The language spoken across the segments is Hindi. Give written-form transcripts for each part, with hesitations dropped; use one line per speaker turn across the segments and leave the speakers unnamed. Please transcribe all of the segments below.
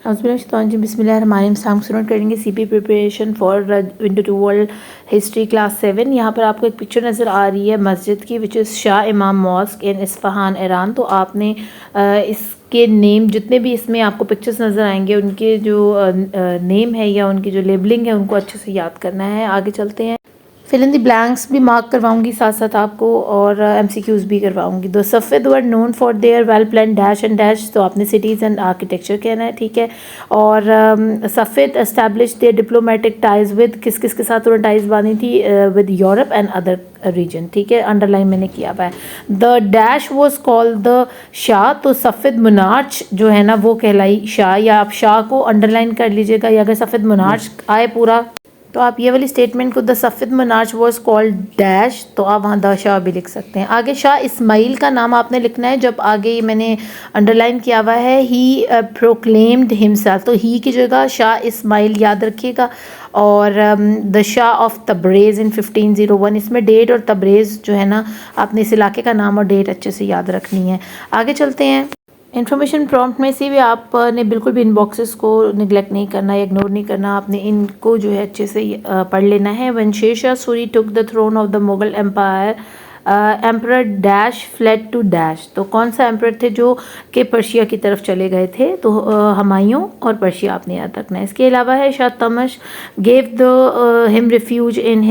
बिस्मिल्लाहिर्रहमानिर्रहीम स्टूडेंट करेंगे CP preparation for window to world history class 7। यहाँ पर आपको एक पिक्चर नज़र आ रही है मस्जिद की विच इज़ शाह इमाम मॉस्क इन इस्फहान ईरान। तो आपने इसके नेम जितने भी इसमें आपको पिक्चर्स नज़र आएंगे उनके जो नेम है या उनकी जो लेबलिंग है उनको अच्छे से याद करना है। आगे चलते हैं। फिल इन द ब्लैंक्स भी मार्क करवाऊंगी साथ साथ आपको और एमसीक्यूज भी करवाऊंगी। द सफ़ेद were known for their well plan dash and dash, तो आपने सिटीज़ एंड आर्किटेक्चर कहना है, ठीक है। और Safavid establish their diplomatic ties with, किस किस के साथ उन्होंने टाइज बांधी थी, with Europe and other region, ठीक है। अंडरलाइन मैंने किया हुआ है। The dash was called the shah, तो सफ़ेद मुनार्च जो है ना वो कहलाई शाह, या आप शाह को अंडरलाइन कर लीजिएगा, या अगर सफ़ेद मुनार्च आए पूरा तो आप ये वाली स्टेटमेंट को द सफ़ेद मुनार्च वॉज कॉल्ड डैश, तो आप वहाँ द शाह भी लिख सकते हैं। आगे शाह इस्माइल का नाम आपने लिखना है, जब आगे मैंने अंडरलाइन किया हुआ है ही प्रोक्लेम्ड हिमसेल्फ, तो ही की जगह शाह इस्माइल याद रखिएगा। और द शाह ऑफ तब्रेज़ इन 1501, इसमें डेट और तब्रेज़ जो है ना आपने इस इलाके का नाम और डेट अच्छे से याद रखनी है। आगे चलते हैं। इन्फॉर्मेशन प्रॉम्प्ट में से भी आपने बिल्कुल भी इनबॉक्सेस को निगलेक्ट नहीं करना या इग्नोर नहीं करना, आपने इनको जो है अच्छे से पढ़ लेना है। When Sher Shah Suri took the throne of the Mughal empire emperor dash fled to dash, तो कौन सा एम्परर थे जो कि पर्शिया की तरफ चले गए थे, तो हुमायूं और पर्शिया आपने याद रखना है। इसके अलावा है Shah Tahmasp gave the him refuge in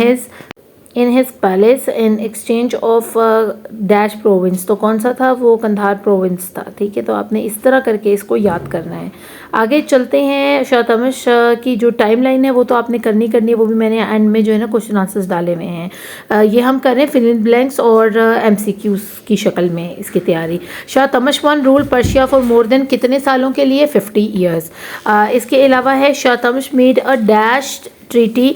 his palace in exchange of dash province, तो कौन सा था, वो कंधार प्रोविंस था, ठीक है। तो आपने इस तरह करके इसको याद करना है। आगे चलते हैं। शाह तमश की जो टाइम लाइन है वो तो आपने करनी है, वो भी मैंने एंड में जो है ना क्वेश्चन आंसर्स डाले हुए हैं। ये हम कर रहे हैं फिल इन ब्लैंक्स और एमसीक्यूज की शक्ल में इसकी तैयारी। Shah Tahmasp one rule Persia for more than कितने सालों के लिए, 50 ईयर्स। इसके अलावा है Shah Tahmasp made a dash treaty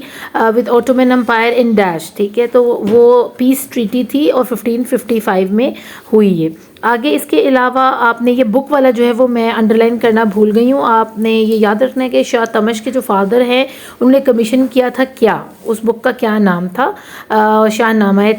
with Ottoman empire in dash, ठीक है। तो वो पीस ट्रीटी थी और 1555 में हुई ये। आगे इसके अलावा आपने ये बुक वाला जो है वो मैं अंडरलाइन करना भूल गई हूँ, आपने ये याद रखना है कि शाह तमश के जो फादर हैं उन्होंने कमीशन किया था क्या, उस बुक का क्या नाम था, शाहनामा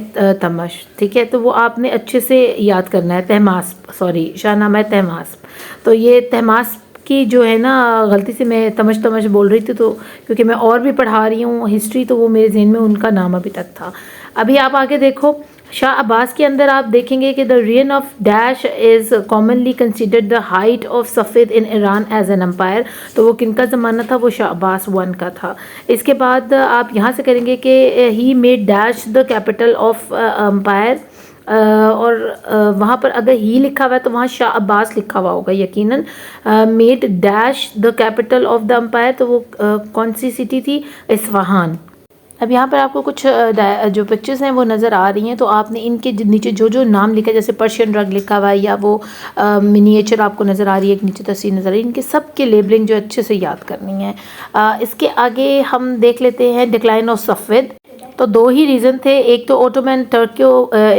तमश, ठीक है। तो वो आपने अच्छे से याद करना है। तहमास्प, सॉरी, शाहनामा तहमास्प। तो ये तहमास्प की जो है ना गलती से मैं तमश बोल रही थी, तो क्योंकि मैं और भी पढ़ा रही हूँ हिस्ट्री, तो वो मेरे जहन में उनका नाम अभी तक था। अभी आप आगे देखो। शाह अब्बास के अंदर आप देखेंगे कि the reign of dash is commonly considered the height of Safavid in Iran as an empire, तो वो किन का ज़माना था, वो शाह अब्बास वन का था। इसके बाद आप यहाँ से करेंगे कि he made dash the capital of empire, और वहाँ पर अगर ही लिखा हुआ है तो वहाँ शाह अब्बास लिखा हुआ होगा यकीनन। Made dash the capital of the empire, तो वो कौन सी सिटी थी, इस्फहान। अब यहाँ पर आपको कुछ जो पिक्चर्स हैं वो नज़र आ रही हैं, तो आपने इनके नीचे जो जो नाम लिखा है, जैसे पर्शियन रग लिखा हुआ है या वो मिनिएचर आपको नज़र आ रही है, एक नीचे तस्वीर नज़र आ रही है, इनके सब के लेबलिंग जो अच्छे से याद करनी है। इसके आगे हम देख लेते हैं डिक्लाइन ऑफ सफ़ेद। तो दो ही रीज़न थे, एक तो ओटोमन टर्की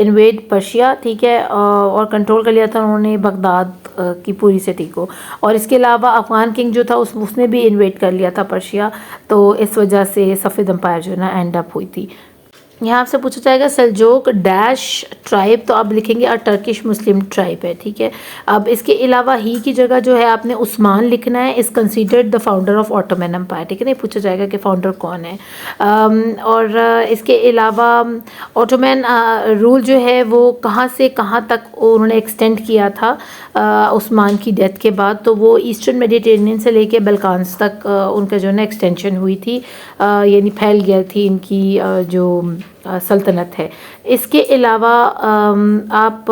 इन्वेड पर्शिया, ठीक है, और कंट्रोल कर लिया था उन्होंने बगदाद की पूरी सिटी को, और इसके अलावा अफ़गान किंग जो था उसने भी इन्वेड कर लिया था पर्शिया, तो इस वजह से सफ़ेद एम्पायर जो है ना एंड अप हुई थी। यहाँ आपसे पूछा जाएगा सेल्जोक डैश ट्राइब, तो आप लिखेंगे और टर्किश मुस्लिम ट्राइब है, ठीक है। अब इसके अलावा ही की जगह जो है आपने उस्मान लिखना है, is considered the founder of Ottoman empire, ठीक है। नहीं पूछा जाएगा कि फाउंडर कौन है। और इसके अलावा ऑटोमन रूल जो है वो कहाँ से कहाँ तक उन्होंने एक्सटेंड किया था उस्मान की डेथ के बाद, तो वो ईस्टर्न मेडिटेरेनियन से लेके बल्कान्स तक उनका जो है ना एक्सटेंशन हुई थी, यानी फैल गया थी इनकी जो सल्तनत है। इसके अलावा आप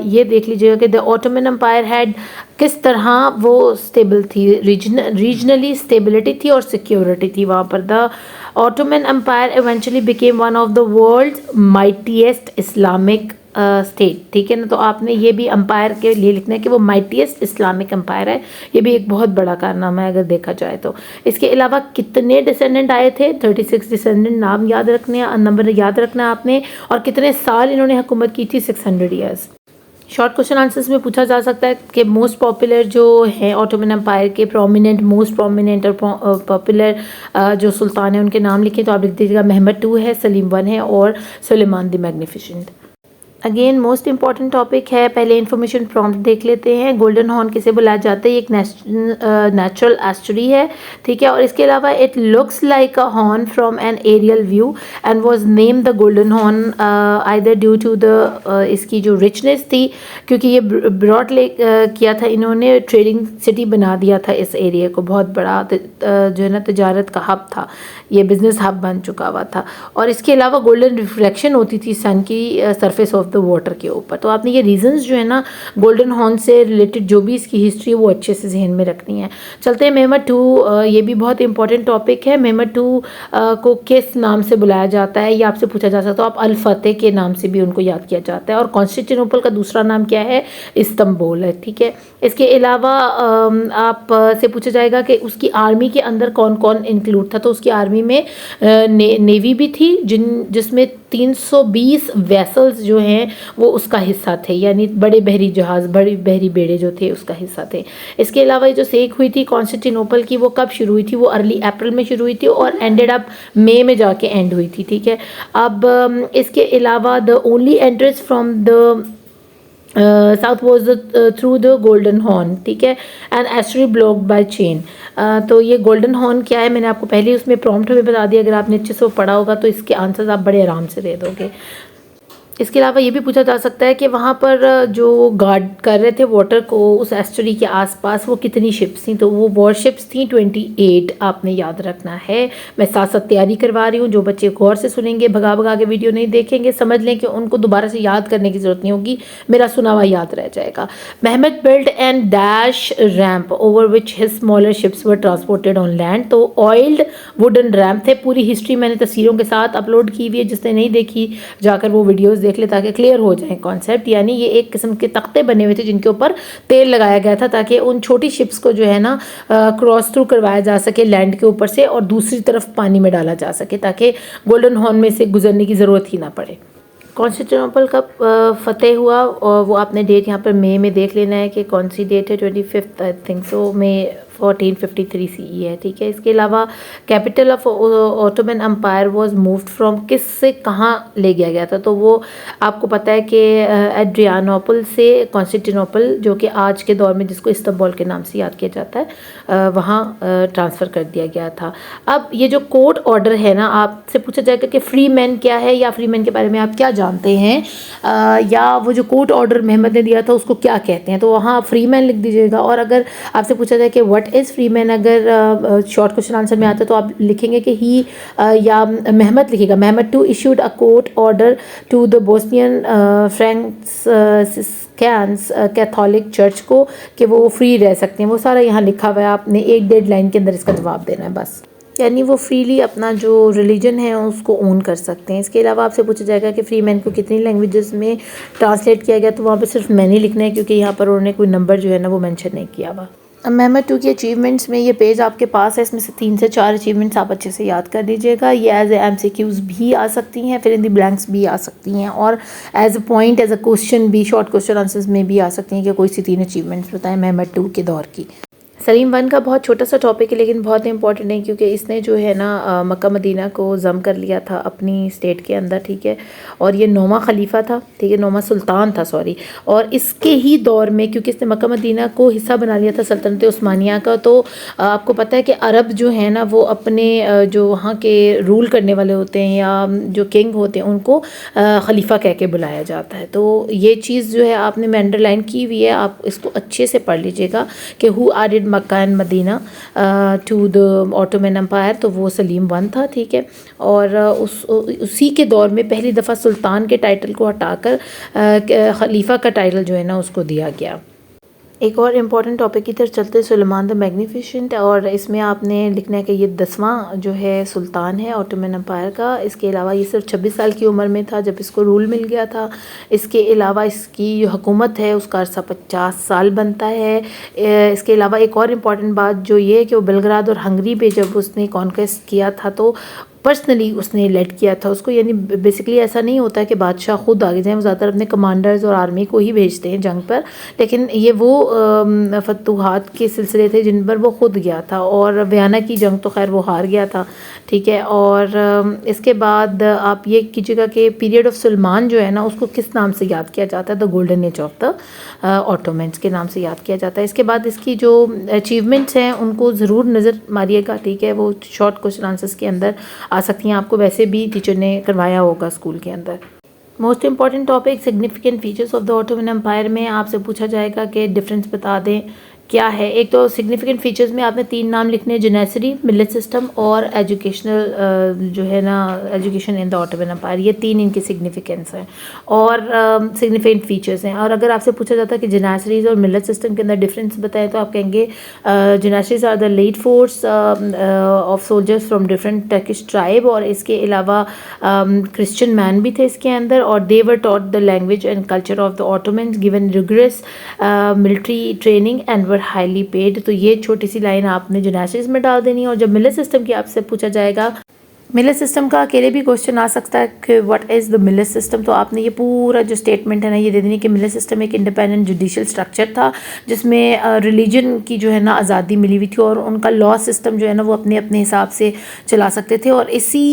ये देख लीजिएगा कि द ऑटोमन एम्पायर हैड किस तरह वो स्टेबल थी, रीजनली स्टेबिलिटी थी और सिक्योरिटी थी वहाँ पर। The Ottoman empire eventually became one of the world mightiest Islamic state, ठीक है ना। तो आपने ये भी एम्पायर के लिए लिखना है कि वो माइटीएस्ट इस्लामिक एम्पायर है, ये भी एक बहुत बड़ा कारनामा है अगर देखा जाए तो। इसके अलावा कितने डिसेंडेंट आए थे, 36 डिसेंडेंट, नाम याद रखने हैं, नंबर याद रखना है आपने, और कितने साल इन्होंने हुकूमत की थी, 600 ईयर्स। शॉर्ट क्वेश्चन आंसर्स में पूछा जा सकता है कि मोस्ट पॉपुलर जो है ऑटोमन एम्पायर के प्रोमिनेंट, मोस्ट प्रोमिनेंट और पॉपुलर जो सुल्तान है उनके नाम लिखें, तो आप लिख दीजिएगा महमद 2 है, सलीम 1 है और Suleiman the magnificent. Again most important topic है, पहले इन्फॉर्मेशन प्रॉम्प्ट देख लेते हैं। गोल्डन हॉर्न किसे बुलाया जाता है? ये एक नेचुरल एस्टरी है, ठीक है। और इसके अलावा it looks like a horn from an aerial view and was name the golden horn either due to the इसकी जो रिचनेस थी, क्योंकि ये ब्रॉड लेक किया था इन्होंने, ट्रेडिंग सिटी बना दिया था इस एरिया को, बहुत बड़ा जो है ना तजारत का हब था, ये बिजनेस हब बन चुका हुआ था। और इसके अलावा गोल्डन रिफ्लेक्शन होती थी सन की सरफेस ऑफ द वाटर के ऊपर। तो आपने ये रीजंस जो है ना गोल्डन हॉर्न से रिलेटेड जो भी इसकी हिस्ट्री है वो अच्छे से जहन में रखनी है। चलते हैं मेहमद टू, ये भी बहुत इंपॉर्टेंट टॉपिक है। मेहमद टू को किस नाम से बुलाया जाता है ये आपसे पूछा जा सकता है। आप अल फतेह के नाम से भी उनको याद किया जाता है। और कॉन्स्टेंटिनोपल का दूसरा नाम क्या है? इस्तंबुल है, ठीक है। इसके अलावा आप से पूछा जाएगा कि उसकी आर्मी के अंदर कौन कौन इंक्लूड था। तो उसकी आर्मी में नेवी भी थी जिसमें 320 वेसल्स जो हैं वो उसका हिस्सा थे, यानी बड़े बहरी जहाज़, बड़े बहरी बेड़े जो थे उसका हिस्सा थे। इसके अलावा ये जो सेक हुई थी कॉन्स्टेंटिनोपल की, वो कब शुरू हुई थी? वो अर्ली अप्रैल में शुरू हुई थी और एंडेड अप मई में जाके एंड हुई थी, ठीक है। अब इसके अलावा the only entrance from the south was through the golden horn, ठीक है, एंड एस्ट्री ब्लॉक बाय चेन। तो ये गोल्डन हॉर्न क्या है मैंने आपको पहले उसमें प्रॉम्प्ट में बता दिया। अगर आपने अच्छे से वो पढ़ा होगा तो इसके आंसर्स आप बड़े आराम से दे दोगे। इसके अलावा ये भी पूछा जा सकता है कि वहाँ पर जो गार्ड कर रहे थे वाटर को उस एस्टरी के आसपास वो कितनी शिप्स थी। तो वो वॉरशिप्स थी 28, आपने याद रखना है। मैं साथ साथ तैयारी करवा रही हूँ, जो बच्चे गौर से सुनेंगे, भगा भगा के वीडियो नहीं देखेंगे, समझ लें कि उनको दोबारा से याद करने की ज़रूरत नहीं होगी, मेरा सुना हुआ याद रह जाएगा। Mehmed build and dash ramp over which his smaller ships were transported on land. तो ऑयल्ड वुडन रैम्प थे। पूरी हिस्ट्री मैंने तस्वीरों के साथ अपलोड की हुई है, जिसने नहीं देखी जाकर वो वीडियोज़ देख ले ताकि क्लियर हो जाए कॉन्सेप्ट। यानी ये एक किस्म के तख्ते बने हुए थे जिनके ऊपर तेल लगाया गया था ताकि उन छोटी शिप्स को जो है ना क्रॉस थ्रू करवाया जा सके लैंड के ऊपर से और दूसरी तरफ पानी में डाला जा सके ताकि गोल्डन हॉर्न में से गुजरने की ज़रूरत ही ना पड़े। कॉन्स्टेंटिनोपल कब फतेह हुआ और वो आपने डेट यहाँ पर मई में देख लेना है कि कौन सी डेट है, 25 आई थिंक सो, मई 1453 CE है, ठीक है। इसके अलावा capital of Ottoman empire was moved from, किस से कहाँ ले गया गया था? तो वो आपको पता है कि एड्रियानोपल से कॉन्स्टेंटिनोपल, जो कि आज के दौर में जिसको इस्तंबुल के नाम से याद किया जाता है, वहाँ ट्रांसफ़र कर दिया गया था। अब ये जो कोर्ट ऑर्डर है ना, आपसे पूछा जाएगा कि फ्री मैन क्या है या फ्री मैन के बारे में आप क्या जानते हैं, या वो जो कोर्ट ऑर्डर मेहमद ने दिया था उसको क्या कहते हैं। तो वहाँ फ्री मैन लिख दीजिएगा। और अगर आपसे पूछा जाए कि व्हाट इज़ फ्री मैन, अगर शॉर्ट क्वेश्चन आंसर में आता है तो आप लिखेंगे कि ही, या मेहमद लिखेगा, Mehmed two issued a court order to the Bosnian Franciscans Catholic church को कि वो फ्री रह सकते हैं। वो सारा यहाँ लिखा हुआ है, आपने 1-1.5 लाइन के अंदर इसका जवाब देना है बस। यानी वो फ्रीली अपना जो रिलीजन है उसको ओन कर सकते हैं। इसके अलावा आपसे पूछा जाएगा कि फ्री मैन को कितनी लैंग्वेजेस में ट्रांसलेट किया गया, तो वहाँ पे सिर्फ मैन ही लिखना है क्योंकि यहाँ पर उन्होंने कोई नंबर जो है ना वो मेंशन नहीं किया हुआ। मेहमद टू की अचीवमेंट्स में ये पेज आपके पास है, इसमें से 3 से 4 अचीवमेंट्स आप अच्छे से याद कर लीजिएगा। ये एज ए MCQs भी आ सकती हैं, फिर इन दी ब्लैंक्स भी आ सकती हैं, और as a point as a question भी शॉर्ट क्वेश्चन आंसर्स में भी आ सकती हैं कि कोई सी 3 अचीवमेंट्स बताएं मेहमद टू के दौर की। सलीम 1 का बहुत छोटा सा टॉपिक है लेकिन बहुत इंपॉर्टेंट है क्योंकि इसने जो है ना मक्का मदीना को ज़म कर लिया था अपनी स्टेट के अंदर, ठीक है। और ये 9वां खलीफा था, ठीक है, 9वां सुल्तान था, सॉरी। और इसके ही दौर में क्योंकि इसने मक्का मदीना को हिस्सा बना लिया था सल्तनत उस्मानिया का, तो आपको पता है कि अरब जो है ना वो अपने जो वहाँ के रूल करने वाले होते हैं या जो किंग होते हैं उनको खलीफा कह के बुलाया जाता है। तो ये चीज़ जो है आपने मैं अंडरलाइन की हुई है, आप इसको अच्छे से पढ़ लीजिएगा कि who added Mecca and Medina to the Ottoman empire, तो वो सलीम 1 था, ठीक है। और उसी के दौर में पहली दफ़ा सुल्तान के टाइटल को हटाकर खलीफा का टाइटल जो है ना उसको दिया गया। एक और इम्पॉर्टेंट टॉपिक की तरफ चलते सुलेमान द मैग्निफिसेंट, और इसमें आपने लिखना है कि ये 10वां जो है सुल्तान है ऑटोमन एम्पायर का। इसके अलावा ये सिर्फ 26 साल की उम्र में था जब इसको रूल मिल गया था। इसके अलावा इसकी जो हुकूमत है उसका अरसा 50 साल बनता है। इसके अलावा एक और इम्पॉर्टेंट बात जो ये है कि वो बेलग्राद और हंगरी पे जब उसने कॉन्क्वेस्ट किया था तो पर्सनली उसने लेड किया था उसको। यानी बेसिकली ऐसा नहीं होता कि बादशाह खुद आगे जाएँ, वो ज़्यादातर अपने कमांडर्स और आर्मी को ही भेजते हैं जंग पर, लेकिन ये वो फतूहात के सिलसिले थे जिन पर वो खुद गया था। और वियना की जंग तो खैर वो हार गया था, ठीक है। और इसके बाद आप ये कीजिएगा कि पीरियड ऑफ सुलेमान जो है ना उसको किस नाम से याद किया जाता है, the golden age of the Ottomans के नाम से याद किया जाता है। इसके बाद इसकी जो अचीवमेंट्स हैं उनको ज़रूर नज़र मारिएगा, ठीक है। वो शॉर्ट क्वेश्चन आंसर्स के अंदर आ सकती हैं, आपको वैसे भी टीचर ने करवाया होगा स्कूल के अंदर। Most important topic significant features of the Ottoman empire में आपसे पूछा जाएगा कि डिफरेंस बता दें क्या है। एक तो सिग्निफिकेंट फीचर्स में आपने 3 नाम लिखने हैं, जेनेसरी, मिलिट सिस्टम और एजुकेशनल जो है ना education in the Ottoman empire, ये 3 इनके सिग्निफिकेंस हैं और सिग्निफिकेंट फीचर्स हैं। और अगर आपसे पूछा जाता है कि जेनेसरीज और मिलिट सिस्टम के अंदर डिफरेंस बताएं तो आप कहेंगे Janissaries are the lead force of soldiers from different Turkish tribe, और इसके अलावा क्रिश्चियन मैन भी थे इसके अंदर, और they were taught the language and culture of the Ottomans given rigorous military training and highly paid. तो ये छोटी सी लाइन आपने जेनेसरीज में डाल देनी है। और जब मिलिट सिस्टम की आपसे पूछा जाएगा, मिलिट सिस्टम का अकेले भी क्वेश्चन आ सकता है कि व्हाट इज़ द मिलिट सिस्टम, तो आपने ये पूरा जो स्टेटमेंट है ना ये दे देनी कि मिलिट सिस्टम एक इंडिपेंडेंट जुडिशियल स्ट्रक्चर था जिसमें रिलीजन की जो है ना आज़ादी मिली हुई थी और उनका लॉ सिस्टम जो है ना वो अपने अपने हिसाब से चला सकते थे। और इसी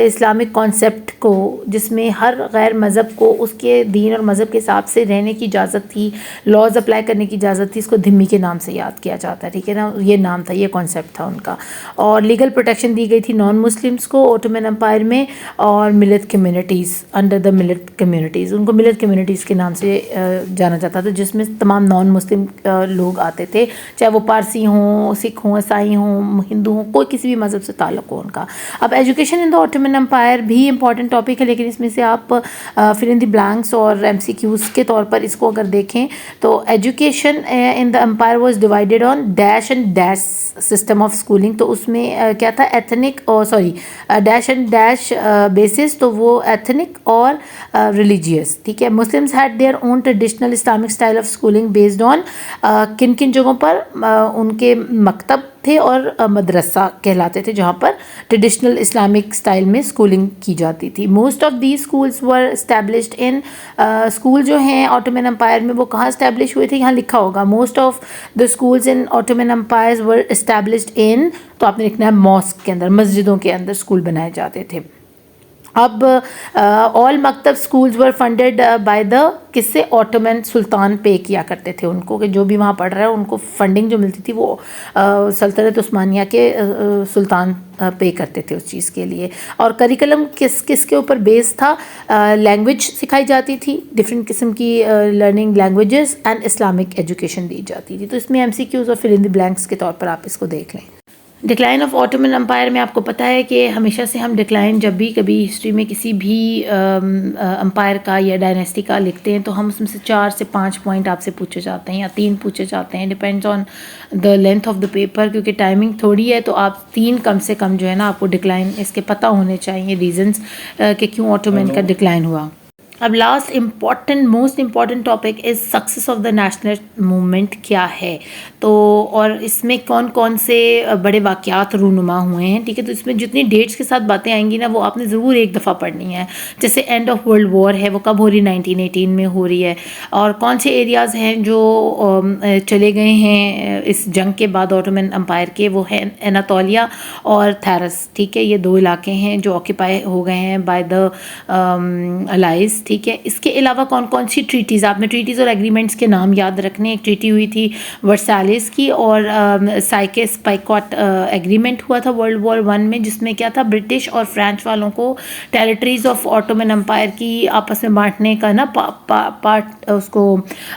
इस्लामिक कॉन्सेप्ट को जिसमें हर गैर मज़हब को उसके दीन और मज़हब के हिसाब से रहने की इजाज़त थी, लॉज अप्लाई करने की इजाज़त थी, इसको धिम्मी के नाम से याद किया जाता है, ठीक है ना। ये नाम था, ये कॉन्सेप्ट था उनका। और लीगल प्रोटेक्शन दी गई थी नॉन मुस्लिम्स को ऑटोमन एम्पायर में, और मिलिट कम्युनिटीज़, अंडर द मिलिट कम्युनिटीज़, उनको मिलिट कम्युनिटीज़ के नाम से जाना जाता था, जिसमें तमाम नॉन मुस्लिम लोग आते थे, चाहे वो पारसी हों, सिख हों, ईसाई हों, हिंदू हों, कोई किसी भी मज़हब से ताल्लुक़ हो उनका। अब education in the Ottoman empire भी इंपॉर्टेंट टॉपिक है, लेकिन इसमें से आप फिल इन द ब्लैंक्स और MCQs के तौर पर इसको अगर देखें तो education in the empire was divided on dash and dash system of schooling. तो उसमें क्या था, एथनिक और डैश एंड डैश बेसिस, तो वो एथनिक और रिलीजियस, ठीक है। Muslims had their own traditional Islamic style of schooling based on किन किन जगहों पर उनके मकतब थे और मदरसा कहलाते थे जहाँ पर ट्रेडिशनल इस्लामिक स्टाइल में स्कूलिंग की जाती थी। Most of the schools were established in, school जो हैं ऑटोमन एम्पायर में वो कहाँ एस्टैब्लिश हुए थे, यहाँ लिखा होगा most of the schools in Ottoman empires were established in, तो आपने लिखना है मॉस्क के अंदर, मस्जिदों के अंदर स्कूल बनाए जाते थे। अब ऑल मकतब schools were funded by the, किससे, ऑटोमन सुल्तान पे किया करते थे उनको, कि जो भी वहाँ पढ़ रहा है उनको फंडिंग जो मिलती थी वो सल्तनत उस्मानिया के सुल्तान पे करते थे उस चीज़ के लिए। और करिकुलम किसके ऊपर बेस था, लैंग्वेज सिखाई जाती थी, डिफरेंट किस्म की learning languages and Islamic education दी जाती थी। तो इसमें MCQs और फिल इन द ब्लैंक्स के तौर पर आप इसको देख लें। डिक्लाइन ऑफ ऑटोमन एम्पायर में आपको पता है कि हमेशा से हम डिक्लाइन जब भी कभी हिस्ट्री में किसी भी एम्पायर का या डायनेस्टी का लिखते हैं तो हम उसमें से 4 से 5 पॉइंट आपसे पूछे जाते हैं या 3 पूछे जाते हैं, depends on the length of the paper. क्योंकि टाइमिंग थोड़ी है तो आप 3 कम से कम जो है ना आपको डिक्लाइन इसके पता होने चाहिए, रीजंस कि क्यों ऑटोमन का डिक्लाइन हुआ। अब last important most important topic is success of the national movement क्या है, तो और इसमें कौन कौन से बड़े वाक़यात रूनुमा हुए हैं, ठीक है। तो इसमें जितनी डेट्स के साथ बातें आएंगी ना वो आपने ज़रूर एक दफ़ा पढ़नी है। जैसे एंड ऑफ वर्ल्ड वॉर है वो कब हो रही है, 1918 में हो रही है। और कौन से एरियाज़ हैं जो चले गए हैं इस जंग के बाद ऑटोमन एम्पायर के, वो है एनातोलिया और थैरस, ठीक है। ये 2 इलाके हैं जो ऑक्यूपाई हो गए हैं बाय द अलाइज, ठीक है। इसके अलावा कौन कौन सी ट्रीटीज़, आपने ट्रीटीज़ और एग्रीमेंट्स के नाम याद रखने। एक ट्रीटी हुई थी वर्साइलेस की और साइकेस पाइकॉट एग्रीमेंट हुआ था वर्ल्ड वॉर 1 में, जिसमें क्या था, ब्रिटिश और फ्रेंच वालों को टेरिटरीज ऑफ ऑटोमन एम्पायर की आपस में बांटने का ना पार्ट उसको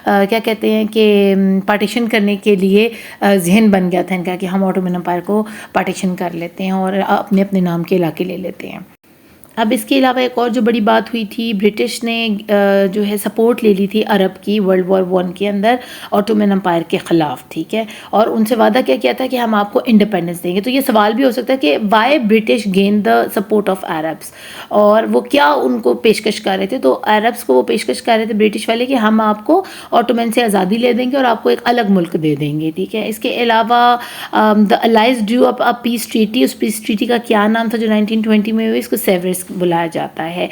क्या कहते हैं कि पार्टीशन करने के लिए जहन बन गया था इनका कि हम ऑटोमन एम्पायर को पार्टीशन कर लेते हैं और अपने अपने नाम के इलाके ले लेते हैं। अब इसके अलावा एक और जो बड़ी बात हुई थी, ब्रिटिश ने जो है सपोर्ट ले ली थी अरब की वर्ल्ड वॉर 1 के अंदर ऑटोमन एम्पायर के ख़िलाफ़, ठीक है, और उनसे वादा क्या किया था कि हम आपको इंडिपेंडेंस देंगे। तो ये सवाल भी हो सकता है कि why British gain the support of Arabs, और वो क्या उनको पेशकश कर रहे थे। तो अरब्स को वो पेशकश कर रहे थे ब्रिटिश वाले कि हम आपको ऑटोमन से आज़ादी ले देंगे और आपको एक अलग मुल्क दे देंगे, ठीक है। इसके अलावा the allies drew up a peace treaty, उस पीस ट्रीटी का क्या नाम था जो 1920 में हुई, इसको सेवरेस बुलाया जाता है।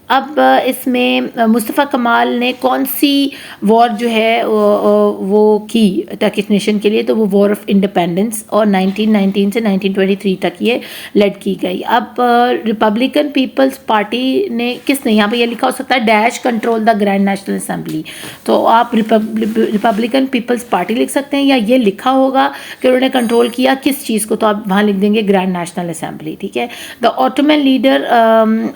अब इसमें मुस्तफ़ा कमाल ने कौन सी वॉर जो है वो की टर्किश नेशन के लिए, तो वो वॉर ऑफ इंडिपेंडेंस, और 1919 से 1923 तक ये लेड की गई। अब रिपब्लिकन पीपल्स पार्टी ने किसने, यहाँ पे ये लिखा हो सकता है dash control the grand national assembly, तो आप रिपब्लिकन पीपल्स पार्टी लिख सकते हैं, या ये लिखा होगा कि उन्होंने कंट्रोल किया किस चीज़ को, तो आप वहाँ लिख देंगे ग्रैंड नेशनल असेंबली, ठीक है। The Ottoman leader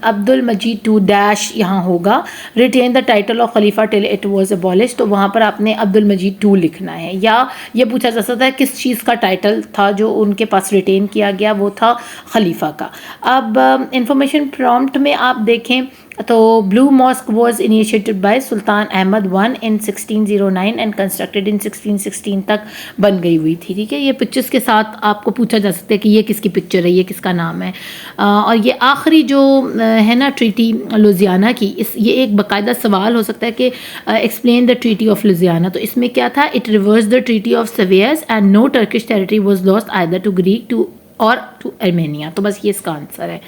Abdul Majid two dash यहाँ होगा, retain the title of khalifa till it was abolish, तो वहाँ पर आपने अब्दुल मजीद टू लिखना है। या ये पूछा जा सकता है किस चीज़ का टाइटल था जो उनके पास रिटेन किया गया, वो था खलीफा का। अब इंफॉर्मेशन प्रॉम्प्ट में आप देखें तो Blue Mosque was initiated by sultan Ahmed one in 1609 and constructed in 1616 तक बन गई हुई थी, ठीक है। ये पिक्चर्स के साथ आपको पूछा जा सकता है कि ये किसकी पिक्चर है, ये किसका नाम है। और ये आखिरी जो है ना ट्रीटी लुजियाना की, ये एक बाकायदा सवाल हो सकता है कि explain the treaty of Lausanne, तो इसमें क्या था, it reversed the treaty of सेवियस and no Turkish territory was lost either to Greek to और टू आर्मेनिया, तो बस ये इसका आंसर है।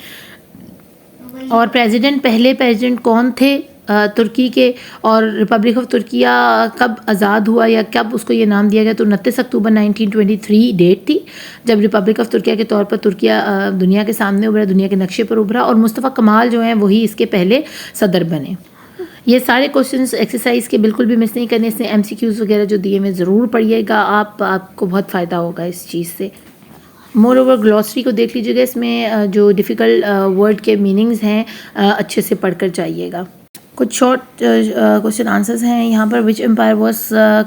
और पहले प्रेसिडेंट कौन थे तुर्की के, और रिपब्लिक ऑफ तुर्किया कब आज़ाद हुआ या कब उसको ये नाम दिया गया, तो 29 अक्टूबर 1923 डेट थी जब रिपब्लिक ऑफ तुर्किया के तौर पर तुर्किया दुनिया के सामने उभरा, दुनिया के नक्शे पर उभरा, और मुस्तफ़ा कमाल जो हैं वही इसके पहले सदर बने। ये सारे क्वेश्चंस एक्सरसाइज के बिल्कुल भी मिस नहीं करने, इसमें MCQs वगैरह जो दिए में ज़रूर पढ़िएगा, आपको बहुत फ़ायदा होगा इस चीज़ से। मोर ओवर ग्लॉसरी को देख लीजिएगा, इसमें जो डिफ़िकल्ट वर्ड के मीनिंग्स हैं अच्छे से पढ़कर जाइएगा। कुछ शॉर्ट क्वेश्चन आंसर्स हैं यहाँ पर। Which empire was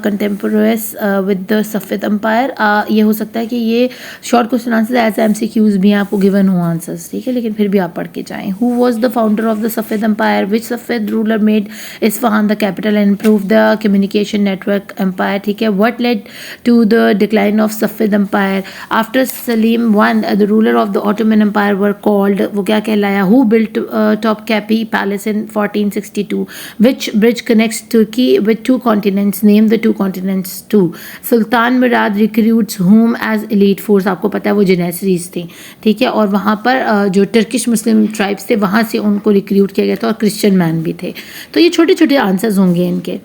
contemporaries with the Safavid empire, ये हो सकता है कि ये short question answer as MCQs भी आपको गिवन हो आंसर्स, ठीक है, लेकिन फिर भी आप पढ़ के जाएँ। Who was the founder of the Safavid empire, which Safavid ruler made Isfahan the capital and improve the communication network empire, ठीक है। What led to the decline of Safavid empire, after Selim one the ruler of the Ottoman empire were called, वो क्या कहलाया। Who built Topkapi palace in 1462, which bridge connects Turkey with two continents, name the two continents too. Sultan Murad recruits whom as elite force, आपको पता है वो जेनेसरीज थी, ठीक है, और वहाँ पर जो टर्किश मुस्लिम ट्राइब्स थे वहाँ से उनको रिक्रूट किया गया था, और क्रिश्चियन मैन भी थे। तो ये छोटे छोटे आंसर्स होंगे इनके।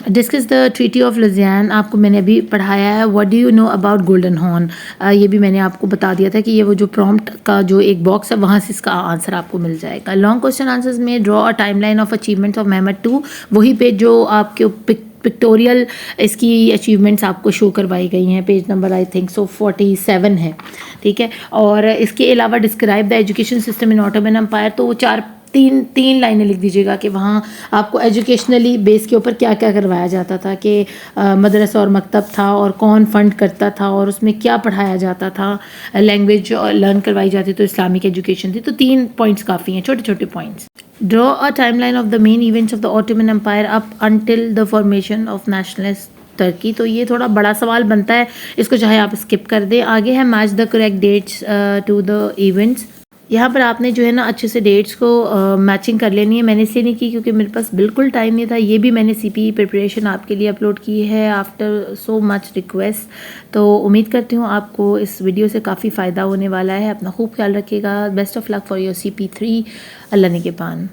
डिस्कस द ट्रीटी ऑफ लुजियान, आपको मैंने अभी पढ़ाया है। What do you know about golden horn, ये भी मैंने आपको बता दिया था कि ये वो जो प्रॉम्प्ट का जो एक बॉक्स है वहाँ से इसका आंसर आपको मिल जाएगा। लॉन्ग क्वेश्चन आंसर्स में draw a timeline of achievements of Mehmed II, वही पेज जो आपके पिक्टोरियल इसकी अचीवमेंट्स आपको शो करवाई गई हैं, page number I think so 47 है, ठीक है। और इसके अलावा describe the education system in Ottoman empire, तो वो तीन लाइनें लिख दीजिएगा कि वहाँ आपको एजुकेशनली बेस के ऊपर क्या क्या करवाया जाता था, कि मदरसा और मकतब था, और कौन फंड करता था, और उसमें क्या पढ़ाया जाता था, लैंग्वेज लर्न करवाई जाती, तो इस्लामिक एजुकेशन थी। तो 3 पॉइंट्स काफ़ी हैं, छोटे छोटे points. Draw a timeline of the main events of the Ottoman empire up until the formation of nationalist Turkey, तो ये थोड़ा बड़ा सवाल बनता है, इसको चाहे आप स्किप कर दें। आगे है match the correct dates to the events, यहाँ पर आपने जो है ना अच्छे से डेट्स को मैचिंग कर लेनी है। मैंने इसलिए नहीं की क्योंकि मेरे पास बिल्कुल टाइम नहीं था। ये भी मैंने CPE प्रिपरेशन आपके लिए अपलोड की है आफ्टर सो मच रिक्वेस्ट। तो उम्मीद करती हूँ आपको इस वीडियो से काफ़ी फ़ायदा होने वाला है। अपना खूब ख्याल रखिएगा। Best of luck for your CP3। अल्लाह निगहबान।